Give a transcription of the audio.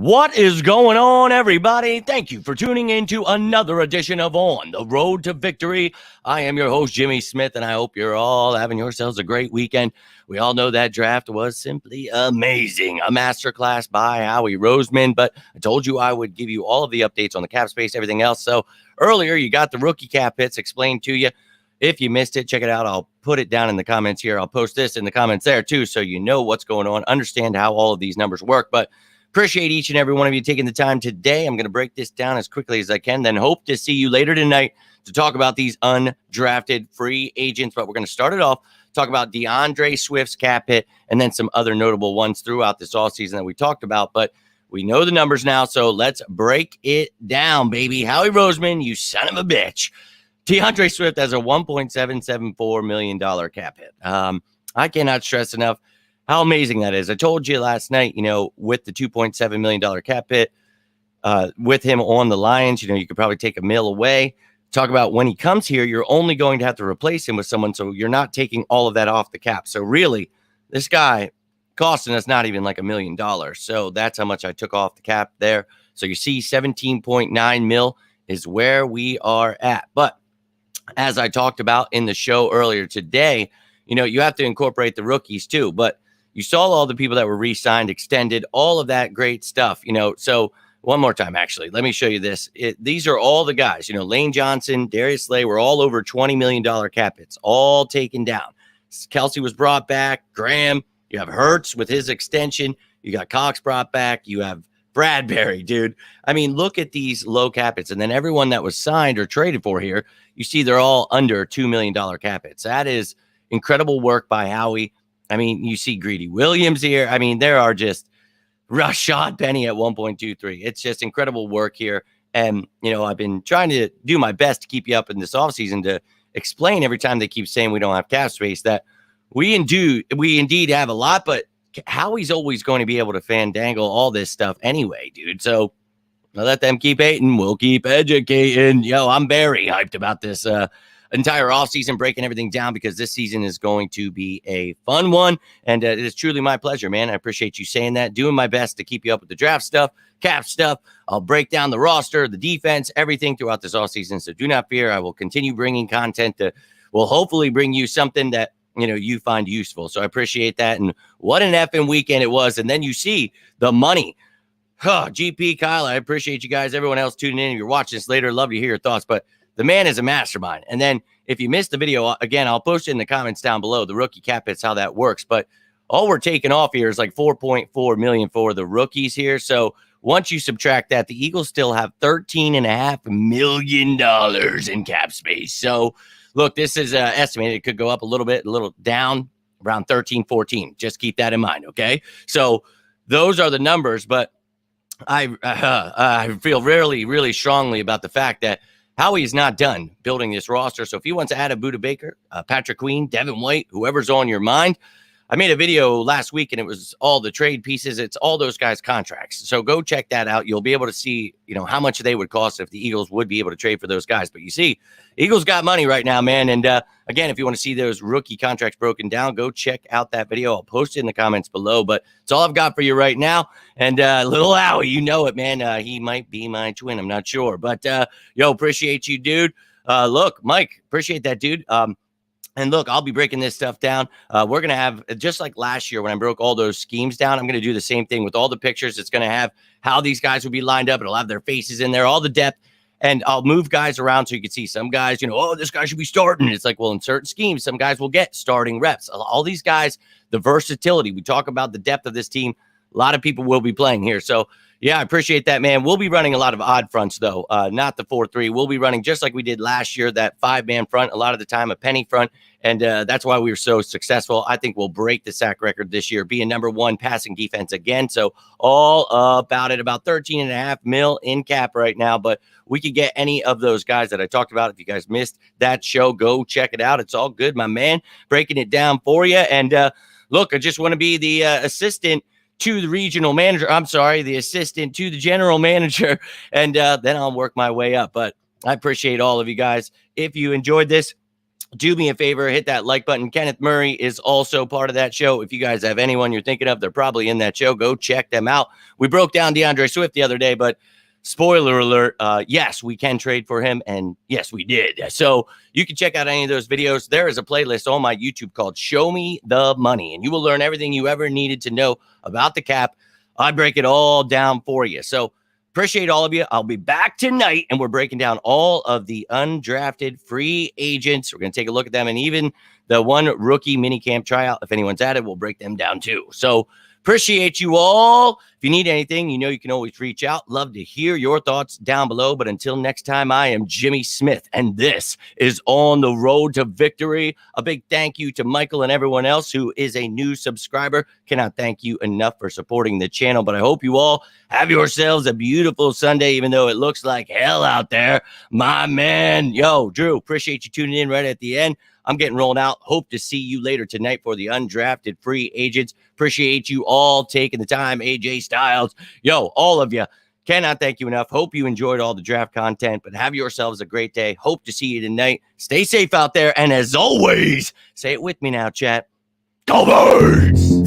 What is going on, everybody? Thank you for tuning in to another edition of On the Road to Victory. I am your host, Jimmy Smith, and I hope you're all having yourselves a great weekend. We all know that draft was simply amazing. A masterclass by Howie Roseman, but I told you I would give you all of the updates on the cap space, everything else. So earlier, you got the rookie cap hits explained to you. If you missed it, check it out. I'll put it down in the comments here. I'll post this in the comments there, too, so you know what's going on, understand how all of these numbers work. But appreciate each and every one of you taking the time today. I'm going to break this down as quickly as I can, then hope to see you later tonight to talk about these undrafted free agents. But we're going to start it off, talk about DeAndre Swift's cap hit, and then some other notable ones throughout this offseason that we talked about. But we know the numbers now, so let's break it down, baby. Howie Roseman, you son of a bitch. DeAndre Swift has a $1.774 million cap hit. I cannot stress enough how amazing that is. I told you last night, with the $2.7 million cap hit, with him on the Lions, you could probably take $1 million away. Talk about when he comes here, you're only going to have to replace him with someone, so you're not taking all of that off the cap. So really, this guy costing us not even like $1 million. So that's how much I took off the cap there. So you see 17.9 mil is where we are at. But as I talked about in the show earlier today, you have to incorporate the rookies too. But you saw all the people that were re-signed, extended, all of that great stuff, So one more time, actually, let me show you this. These are all the guys, Lane Johnson, Darius Slay were all over $20 million cap hits, all taken down. Kelsey was brought back. Graham, you have Hurts with his extension. You got Cox brought back. You have Bradbury, dude. I mean, look at these low cap hits. And then everyone that was signed or traded for here, you see they're all under $2 million cap hits. That is incredible work by Howie. I mean, you see Greedy Williams here. I mean, there are just Rashad Penny at 1.23. It's just incredible work here. And, I've been trying to do my best to keep you up in this offseason to explain every time they keep saying we don't have cap space that we indeed have a lot, but Howie's always going to be able to fandangle all this stuff anyway, dude. So I'll let them keep hating. We'll keep educating. I'm very hyped about this entire offseason, breaking everything down because this season is going to be a fun one. And it is truly my pleasure, man. I appreciate you saying that. Doing my best to keep you up with the draft stuff, cap stuff. I'll break down the roster, the defense, everything throughout this offseason. So do not fear. I will continue bringing content that will hopefully bring you something that, you find useful. So I appreciate that. And what an effing weekend it was. And then you see the money. GP, Kyle, I appreciate you guys. Everyone else tuning in. If you're watching this later, love to hear your thoughts. But the man is a mastermind. And then if you missed the video, again, I'll post it in the comments down below, the rookie cap hits, how that works. But all we're taking off here is like $4.4 million for the rookies here. So once you subtract that, the Eagles still have $13.5 million in cap space. So look, this is estimated. It could go up a little bit, a little down, around 13, 14. Just keep that in mind, okay? So those are the numbers. But I feel really, really strongly about the fact that Howie is not done building this roster. So if he wants to add a Budda Baker, Patrick Queen, Devin White, whoever's on your mind, I made a video last week and it was all the trade pieces. It's all those guys' contracts. So go check that out. You'll be able to see, how much they would cost if the Eagles would be able to trade for those guys. But you see, Eagles got money right now, man. And again, if you want to see those rookie contracts broken down, go check out that video. I'll post it in the comments below. But it's all I've got for you right now. And little Howie, you know it, man. He might be my twin. I'm not sure. But appreciate you, dude. Look, Mike, appreciate that, dude. And look, I'll be breaking this stuff down. We're going to have, just like last year when I broke all those schemes down, I'm going to do the same thing with all the pictures. It's going to have how these guys will be lined up. It'll have their faces in there, all the depth. And I'll move guys around so you can see some guys, this guy should be starting. It's like, well, in certain schemes, some guys will get starting reps. All these guys, the versatility. We talk about the depth of this team. A lot of people will be playing here. So, yeah, I appreciate that, man. We'll be running a lot of odd fronts, though, not the 4-3. We'll be running just like we did last year, that 5-man front, a lot of the time a penny front, and that's why we were so successful. I think we'll break the sack record this year, be a #1 passing defense again. So all about it, about $13.5 million in cap right now, but we could get any of those guys that I talked about. If you guys missed that show, go check it out. It's all good, my man, breaking it down for you. And look, I just want to be the assistant to the regional manager. I'm sorry, the assistant to the general manager. And then I'll work my way up. But I appreciate all of you guys. If you enjoyed this, do me a favor, hit that like button. Kenneth Murray is also part of that show. If you guys have anyone you're thinking of, they're probably in that show. Go check them out. We broke down DeAndre Swift the other day, but spoiler alert, yes, we can trade for him, and yes, we did. So you can check out any of those videos. There is a playlist on my YouTube called Show Me the Money, and you will learn everything you ever needed to know about the cap. I break it all down for you. So appreciate all of you. I'll be back tonight, and we're breaking down all of the undrafted free agents. We're going to take a look at them, and even the one rookie minicamp tryout. If anyone's at it, we'll break them down too. So appreciate you all. If you need anything, you know you can always reach out. Love to hear your thoughts down below. But until next time, I am Jimmy Smith, and this is On the Road to Victory. A big thank you to Michael and everyone else who is a new subscriber. Cannot thank you enough for supporting the channel. But I hope you all have yourselves a beautiful Sunday, even though it looks like hell out there. My man, yo, Drew, appreciate you tuning in right at the end. I'm getting rolled out. Hope to see you later tonight for the undrafted free agents. Appreciate you all taking the time. AJ Styles, yo, all of you. Cannot thank you enough. Hope you enjoyed all the draft content, but have yourselves a great day. Hope to see you tonight. Stay safe out there. And as always, say it with me now, chat. Go Birds!